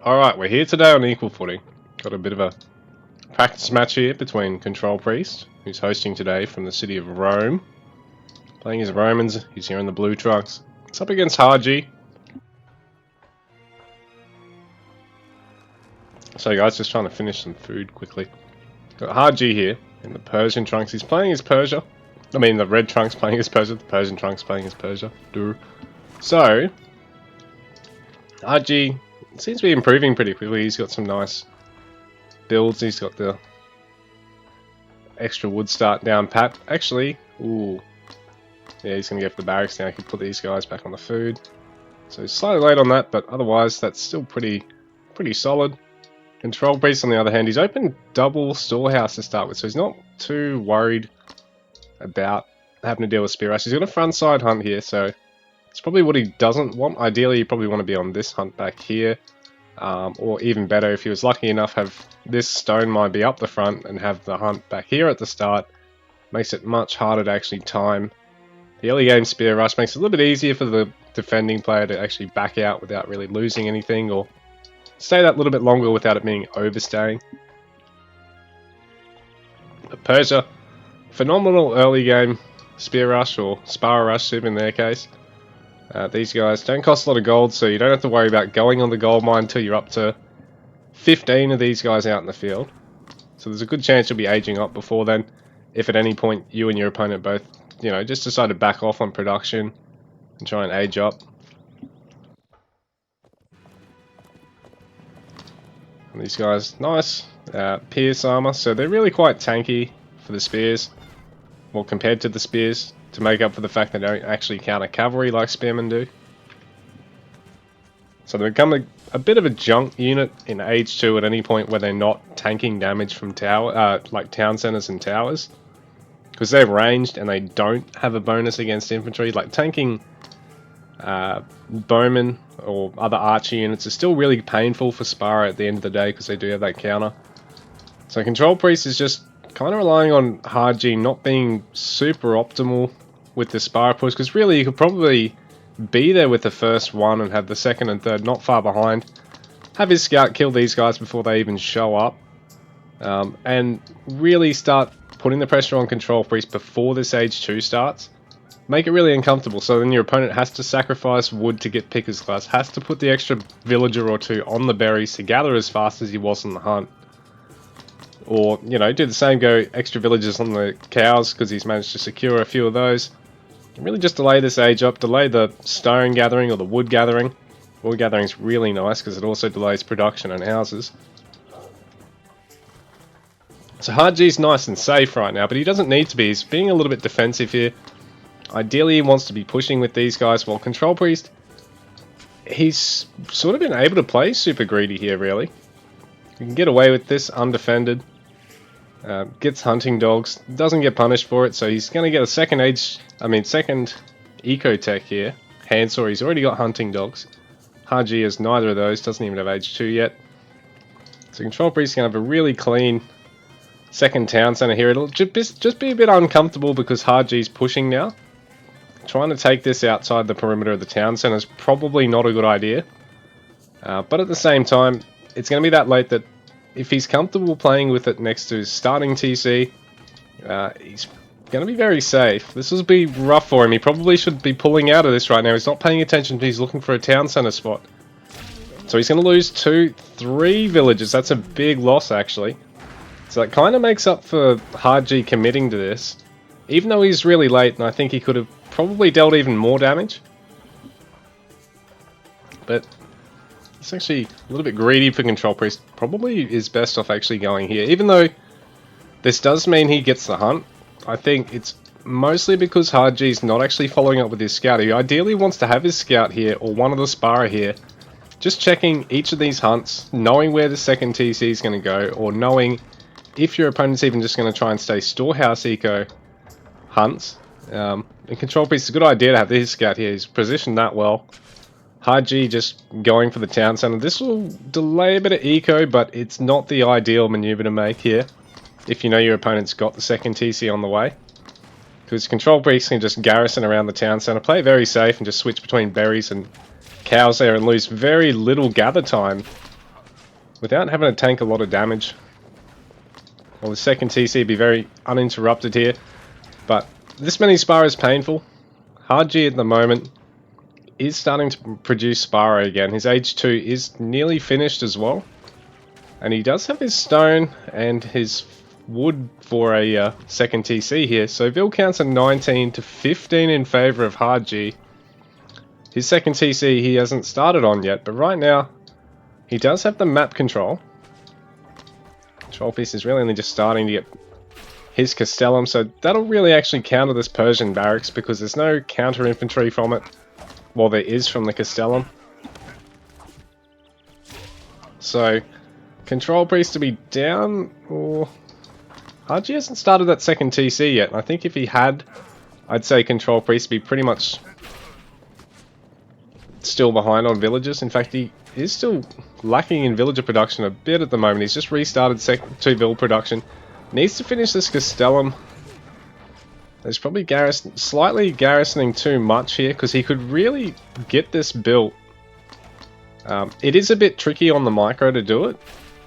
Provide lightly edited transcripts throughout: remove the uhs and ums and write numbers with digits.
Alright, we're here today on equal footing. Got a bit of a practice match here between Control Priest, who's hosting today from the city of Rome. Playing his Romans, he's here in the blue trunks. It's up against Hardg. So guys, just trying to finish some food quickly. Got Hardg here in the Persian trunks. He's playing his Persia. I mean, the red trunks playing his Persia, the Persian trunks playing his Persia. So, Hardg seems to be improving pretty quickly. He's got some nice builds. He's got the extra wood start down pat. Actually, ooh. Yeah, he's going to go for the barracks now. He can put these guys back on the food. So he's slightly late on that, but otherwise that's still pretty solid. Control Priest on the other hand, he's opened double storehouse to start with, so he's not too worried about having to deal with spear rush. He's got a front side hunt here, so it's probably what he doesn't want. Ideally, you probably want to be on this hunt back here. Or even better, if he was lucky enough, have this stone mine be up the front and have the hunt back here at the start. Makes it much harder to actually time the early game spear rush. Makes it a little bit easier for the defending player to actually back out without really losing anything, or stay that little bit longer without it being overstaying. But Persia, phenomenal early game spear rush, or spar rush in their case. These guys don't cost a lot of gold, so you don't have to worry about going on the gold mine until you're up to 15 of these guys out in the field. So there's a good chance you'll be aging up before then, if at any point you and your opponent both, you know, just decide to back off on production and try and age up. And these guys, nice pierce armor, so they're really quite tanky for the spears, well, compared to the spears, to make up for the fact they don't actually counter cavalry like spearmen do. So they become a bit of a junk unit in Age 2 at any point where they're not tanking damage from like town centers and towers, because they're ranged and they don't have a bonus against infantry. Like tanking bowmen or other archer units is still really painful for Spara at the end of the day, because they do have that counter. So Control Priest is just kind of relying on Hardg not being super optimal with the Spara push, because really you could probably be there with the first one and have the second and third not far behind. Have his scout kill these guys before they even show up. And really start putting the pressure on Control Priest before this Age 2 starts. Make it really uncomfortable, so then your opponent has to sacrifice wood to get Picker's Class, has to put the extra villager or two on the berries to gather as fast as he was on the hunt. Or, you know, do the same, go extra villagers on the cows because he's managed to secure a few of those. And really just delay this age up, delay the stone gathering or the wood gathering. Wood gathering is really nice because it also delays production and houses. So Hardg's nice and safe right now, but he doesn't need to be. He's being a little bit defensive here. Ideally he wants to be pushing with these guys, while Control Priest, he's sort of been able to play super greedy here really. You can get away with this undefended. Gets hunting dogs, doesn't get punished for it, so he's going to get a second eco tech here. Handsaw, he's already got hunting dogs. Hardg has neither of those, doesn't even have Age 2 yet. So Control Priest is going to have a really clean second town center here. It'll just be a bit uncomfortable because Hardg's pushing now. Trying to take this outside the perimeter of the town center is probably not a good idea. But at the same time, it's going to be that late that if he's comfortable playing with it next to his starting TC, he's going to be very safe. This will be rough for him. He probably should be pulling out of this right now. He's not paying attention. He's looking for a town center spot. So he's going to lose 3 villages. That's a big loss, actually. So that kind of makes up for Hardg committing to this. Even though he's really late, and I think he could have probably dealt even more damage. But it's actually a little bit greedy for Control Priest. Probably is best off actually going here. Even though this does mean he gets the hunt, I think it's mostly because Hardg's not actually following up with his scout. He ideally wants to have his scout here, or one of the Spara here, just checking each of these hunts, knowing where the second TC is going to go, or knowing if your opponent's even just going to try and stay storehouse eco hunts. And Control Priest is a good idea to have his scout here. He's positioned that well. Hardg just going for the town center. This will delay a bit of eco, but it's not the ideal maneuver to make here if you know your opponent's got the second TC on the way. Because Control Priest can just garrison around the town center, play it very safe, and just switch between berries and cows there and lose very little gather time without having to tank a lot of damage. Well, the second TC be very uninterrupted here, but this many Spara is painful. Hardg at the moment is starting to produce Spara again. His age 2 is nearly finished as well, and he does have his stone and his wood for a second TC here. So build counts are 19 to 15 in favour of Hardg. His second TC he hasn't started on yet, but right now he does have the map control. Control piece is really only just starting to get his Castellum, so that'll really actually counter this Persian barracks because there's no counter infantry from it, while there is from the Castellum. So, Control Priest to be down, or Hardg hasn't started that second TC yet. I think if he had, I'd say Control Priest be pretty much still behind on villagers. In fact, he is still lacking in villager production a bit at the moment. He's just restarted second 2 build production. Needs to finish this Castellum. There's probably slightly garrisoning too much here because he could really get this built. It is a bit tricky on the micro to do it.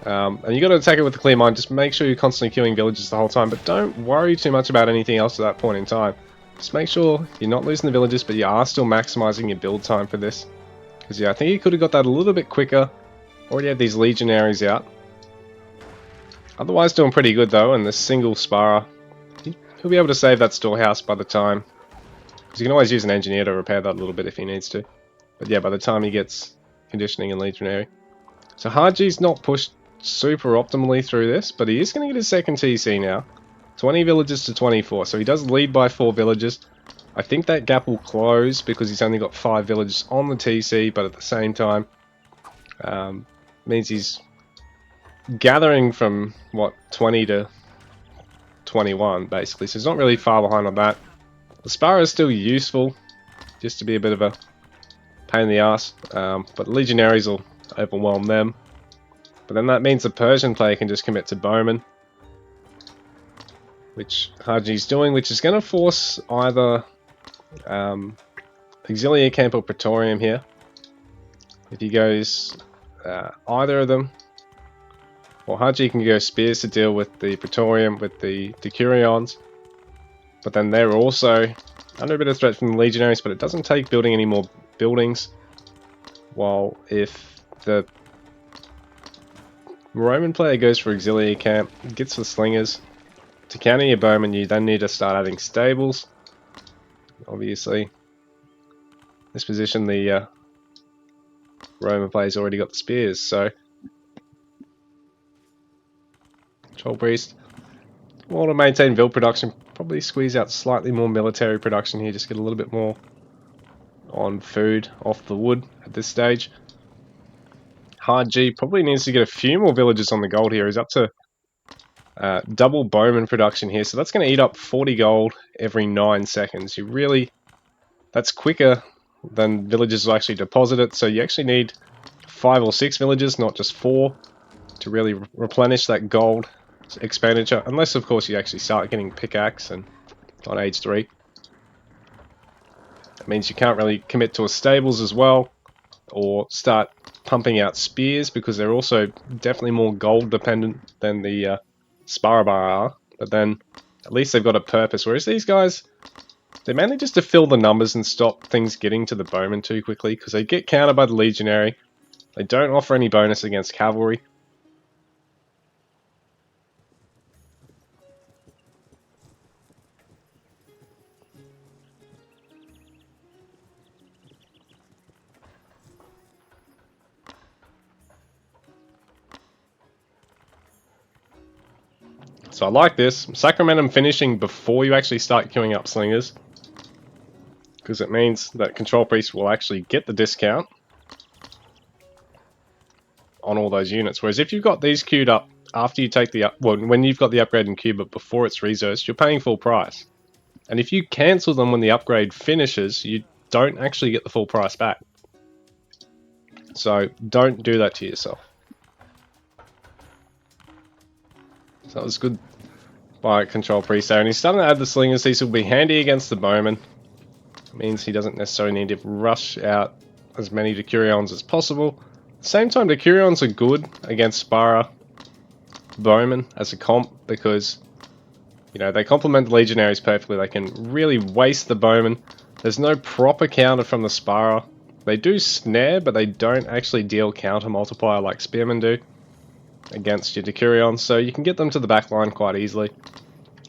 And you got to attack it with a clear mind. Just make sure you're constantly queuing villagers the whole time, but don't worry too much about anything else at that point in time. Just make sure you're not losing the villagers, but you are still maximizing your build time for this. Because yeah, I think he could have got that a little bit quicker. Already had these legionaries out. Otherwise doing pretty good though, and this single Spara, he'll be able to save that storehouse by the time. Because you can always use an engineer to repair that a little bit if he needs to. But yeah, by the time he gets conditioning and legionary. So Hardg's not pushed super optimally through this, but he is going to get his second TC now. 20 villages to 24, so he does lead by 4 villages. I think that gap will close because he's only got 5 villages on the TC, but at the same time, means he's gathering from, what, 20 to 21, basically. So he's not really far behind on that. The Spara is still useful, just to be a bit of a pain in the ass, but Legionaries will overwhelm them. But then that means the Persian player can just commit to Bowman, which Hardg's doing, which is going to force either Auxiliary Camp or Praetorium here. If he goes either of them, well, Hardg can go Spears to deal with the Praetorium, with the Decurions, but then they're also under a bit of threat from the Legionaries, but it doesn't take building any more buildings. While if the Roman player goes for Auxiliary Camp, gets the Slingers, to counter your Bowman you then need to start adding stables. Obviously, this position the Roman player's already got the Spears, so Control Priest want to maintain build production, probably squeeze out slightly more military production here, just get a little bit more on food off the wood at this stage. Hardg probably needs to get a few more villages on the gold here. He's up to double Bowman production here, so that's going to eat up 40 gold every 9 seconds. You really, that's quicker than villages will actually deposit it, so you actually need 5 or 6 villages, not just 4, to really replenish that gold expenditure, unless of course you actually start getting pickaxe and on age 3. That means you can't really commit to a stables as well, or start pumping out spears, because they're also definitely more gold dependent than the Sparabar are, but then at least they've got a purpose, whereas these guys, they're mainly just to fill the numbers and stop things getting to the Bowman too quickly, because they get countered by the Legionary. They don't offer any bonus against cavalry. So I like this. Sacramentum finishing before you actually start queuing up Slingers, because it means that Control Priest will actually get the discount on all those units. Whereas if you've got these queued up after you take the when you've got the upgrade in queue but before it's researched, you're paying full price. And if you cancel them when the upgrade finishes, you don't actually get the full price back. So don't do that to yourself. So that was good by Control Priest there, and he's starting to add the Slingers. These will be handy against the Bowman. It means he doesn't necessarily need to rush out as many Decurions as possible. Same time, the Curions are good against Spara Bowmen as a comp because, you know, they complement the Legionaries perfectly. They can really waste the Bowman. There's no proper counter from the Spara. They do snare, but they don't actually deal counter multiplier like Spearmen do against your Decurions, so you can get them to the back line quite easily.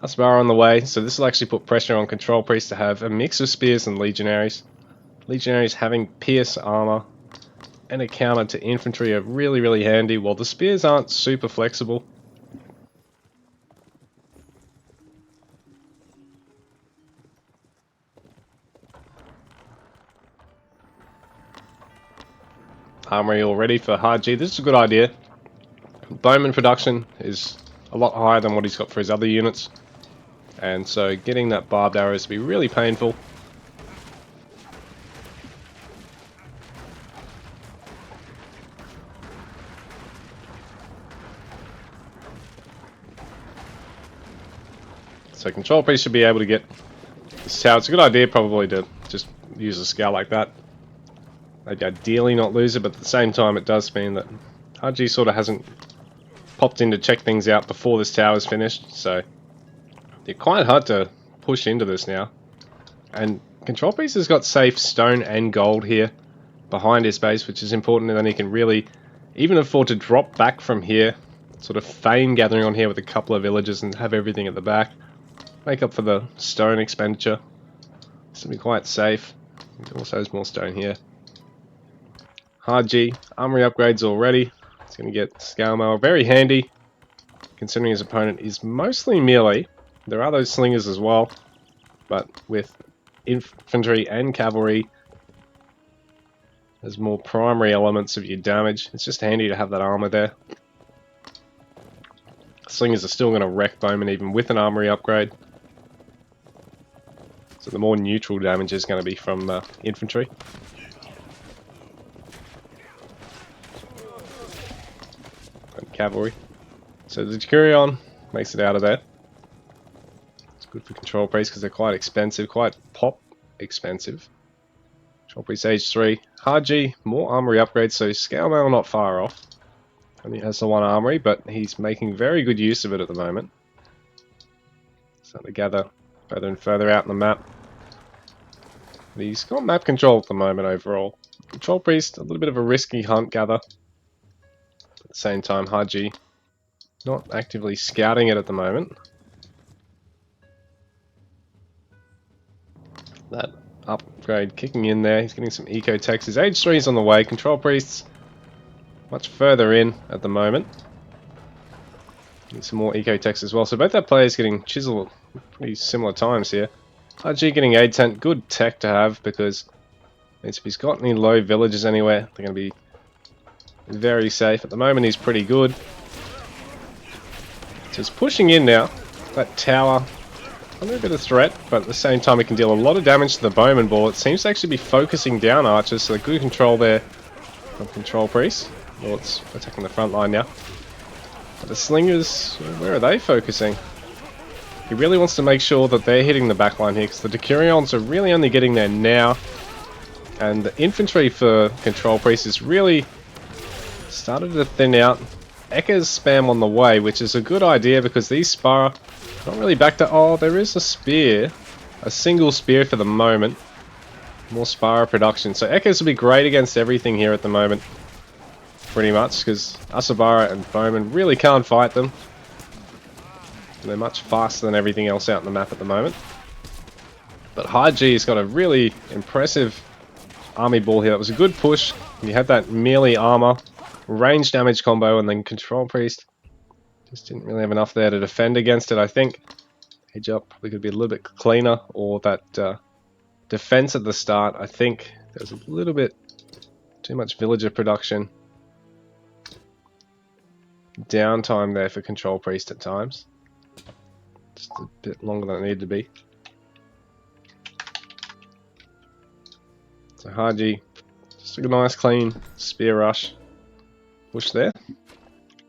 A Spara on the way, so this will actually put pressure on Control Priest to have a mix of Spears and Legionaries. Legionaries having Pierce armor and a counter to infantry are really, really handy, while the Spears aren't super flexible. Armory all ready for Hardg. This is a good idea. Bowman production is a lot higher than what he's got for his other units, and so getting that barbed arrows to be really painful. So Control Priest should be able to get this tower. It's a good idea probably to just use a scout like that. Maybe ideally not lose it, but at the same time it does mean that Hardg sort of hasn't popped in to check things out before this tower is finished, so they're quite hard to push into this now. And Control Priest has got safe stone and gold here behind his base, which is important, and then he can really even afford to drop back from here, sort of feign gathering on here with a couple of villages and have everything at the back. Make up for the stone expenditure. This will be quite safe. It also has more stone here. Hardg, armory upgrades already. He's going to get scale mail, very handy, considering his opponent is mostly melee. There are those slingers as well, but with infantry and cavalry as more primary elements of your damage, it's just handy to have that armor there. Slingers are still going to wreck bowmen even with an armory upgrade. So the more neutral damage is going to be from infantry. And cavalry. So the Decurion makes it out of there. It's good for Control Priest because they're quite expensive, quite pop expensive. Control Priest age 3. Hardg, more armory upgrades, so scale mail not far off. Only has the one armory, but he's making very good use of it at the moment. Starting to gather further and further out on the map. But he's got map control at the moment overall. Control Priest, a little bit of a risky hunt gather. At the same time, Hardg not actively scouting it at the moment. That upgrade kicking in there. He's getting some eco techs. His age 3 is on the way. Control Priest's much further in at the moment. Need some more eco techs as well. So both our players getting chiseled at pretty similar times here. Hardg getting aid tent, good tech to have because if he's got any low villages anywhere, they're going to be very safe. At the moment he's pretty good. So he's pushing in now. That tower, a little bit of threat, but at the same time it can deal a lot of damage to the bowman ball. It seems to actually be focusing down archers, so good control there from Control Priest. Well, it's attacking the front line now. But the slingers, where are they focusing? He really wants to make sure that they're hitting the back line here, because the Decurions are really only getting there now. And the infantry for Control Priest is really started to thin out. Ekka's spam on the way, which is a good idea because these Spara not really back to... Oh, there is a spear. A single spear for the moment. More Spara production. So Ekka's will be great against everything here at the moment. Pretty much, because Asabara and Bowman really can't fight them. And they're much faster than everything else out on the map at the moment. But Hardg has got a really impressive army ball here. That was a good push. You had that melee armor, range damage combo, and then Control Priest just didn't really have enough there to defend against it, I think. Edge up probably could be a little bit cleaner, or that defense at the start, I think there's a little bit too much villager production. Downtime there for Control Priest at times. Just a bit longer than it needed to be. So Hardg, just a nice clean spear rush push there.